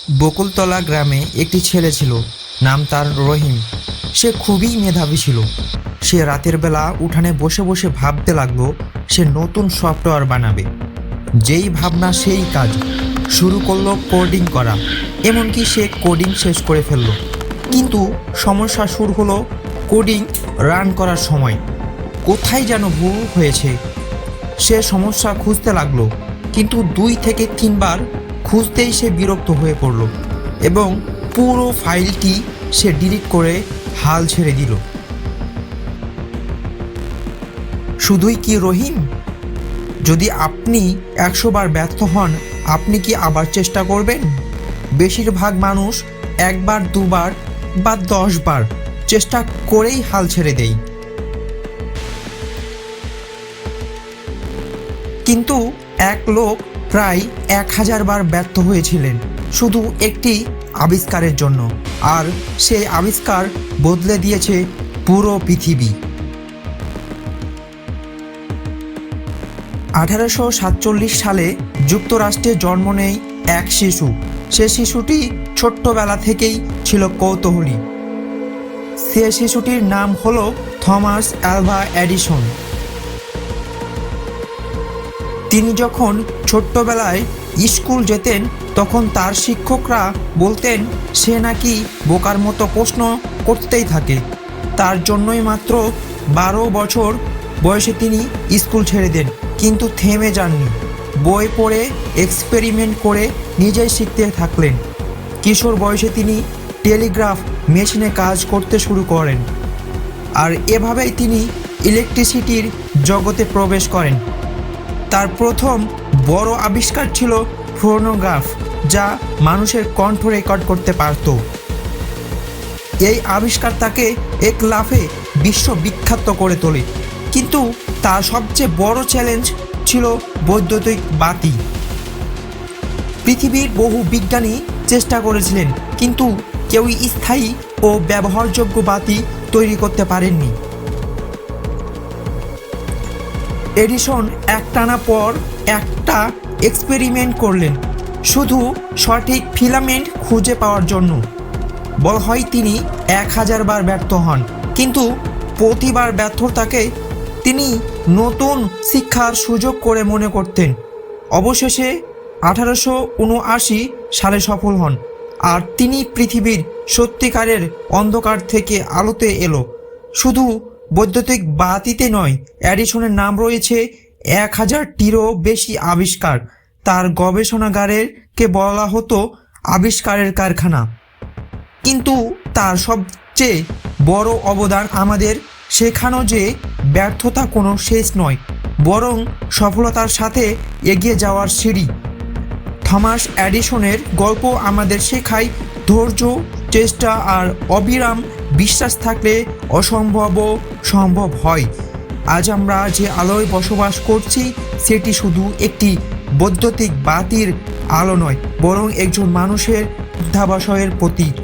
বকুলতলা গ্রামে একটি ছেলে ছিল, নাম তার রহিম। সে খুবই মেধাবী ছিল। সে রাতের বেলা উঠানে বসে বসে ভাবতে লাগলো সে নতুন সফটওয়্যার বানাবে। যেই ভাবনা সেই কাজ, শুরু করলো কোডিং করা। এমনকি সে কোডিং শেষ করে ফেললো, কিন্তু সমস্যা শুরু হলো কোডিং রান করার সময়। কোথায় যেন ভুল হয়েছে। সে সমস্যা খুঁজতে লাগলো, কিন্তু 2 থেকে 3 বার খুঁজতেই সে বিরক্ত হয়ে পড়ল এবং পুরো ফাইলটি সে ডিলিট করে হাল ছেড়ে দিল। শুধুই কি রহিম? যদি আপনি 100 বার ব্যর্থ হন, আপনি কি আবার চেষ্টা করবেন? বেশিরভাগ মানুষ 1 বার 2 বার বা 10 বার চেষ্টা করেই হাল ছেড়ে দেয়। কিন্তু এক লোক প্রায় 1000 বার ব্যর্থ হয়েছিলেন শুধু একটি আবিষ্কারের জন্য, আর সেই আবিষ্কার বদলে দিয়েছে পুরো পৃথিবী। 1847 সালে যুক্তরাষ্ট্রে জন্ম নেয় এক শিশু। সে শিশুটি ছোট্টবেলা থেকেই ছিল কৌতূহলী। সে শিশুটির নাম হলো থমাস আলভা এডিসন। তিনি যখন ছোট্টবেলায় স্কুল যেতেন, তখন তার শিক্ষকরা বলতেন সে নাকি বোকার মতো প্রশ্ন করতেই থাকে। তার জন্যই মাত্র 12 বছর বয়সে তিনি স্কুল ছেড়ে দেন, কিন্তু থেমে যাননি। বই পড়ে এক্সপেরিমেন্ট করে নিজেই শিখতে থাকলেন। কিশোর বয়সে তিনি টেলিগ্রাফ মেশিনে কাজ করতে শুরু করেন, আর এভাবেই তিনি ইলেকট্রিসিটির জগতে প্রবেশ করেন। তার প্রথম বড় আবিষ্কার ছিল ফোনোগ্রাফ, যা মানুষের কণ্ঠ রেকর্ড করতে পারত। এই আবিষ্কার তাকে এক লাফে বিশ্ববিখ্যাত করে তোলে। কিন্তু তার সবচেয়ে বড় চ্যালেঞ্জ ছিল বৈদ্যুতিক বাতি। পৃথিবীর বহু বিজ্ঞানী চেষ্টা করেছিলেন, কিন্তু কেউই স্থায়ী ও ব্যবহারযোগ্য বাতি তৈরি করতে পারেননি। এডিসন একটানা পর একটা এক্সপেরিমেন্ট করলেন, শুধু সঠিক ফিলামেন্ট খুঁজে পাওয়ার জন্য। বলা হয় তিনি 1000 বার ব্যর্থ হন, কিন্তু প্রতিবার ব্যর্থতাকে তিনি নতুন শিক্ষার সুযোগ করে মনে করতেন। অবশেষে 1879 সালে সফল হন, আর তিনি পৃথিবীর সত্যিকারের অন্ধকার থেকে আলোতে এলো। শুধু বৈদ্যুতিক বাতিতে নয়, এডিসনের নাম রয়েছে 1000টিরও বেশি আবিষ্কার। তার গবেষণাগারকে বলা হতো আবিষ্কারের কারখানা। কিন্তু তার সবচেয়ে বড় অবদান আমাদের শেখানো যে ব্যর্থতা কোনো শেষ নয়, বরং সফলতার সাথে এগিয়ে যাওয়ার সিঁড়ি। থমাস এডিসনের গল্প আমাদের শেখায় ধৈর্য, চেষ্টা আর অবিরাম বিশ্বাস থাকলে অসম্ভবও সম্ভব হয়। আজ আমরা যে আলোয় বসবাস করছি, সেটি শুধু একটি বৈদ্যুতিক বাতির আলো নয়, বরং একজন মানুষের অধ্যাবসায়ের প্রতীক।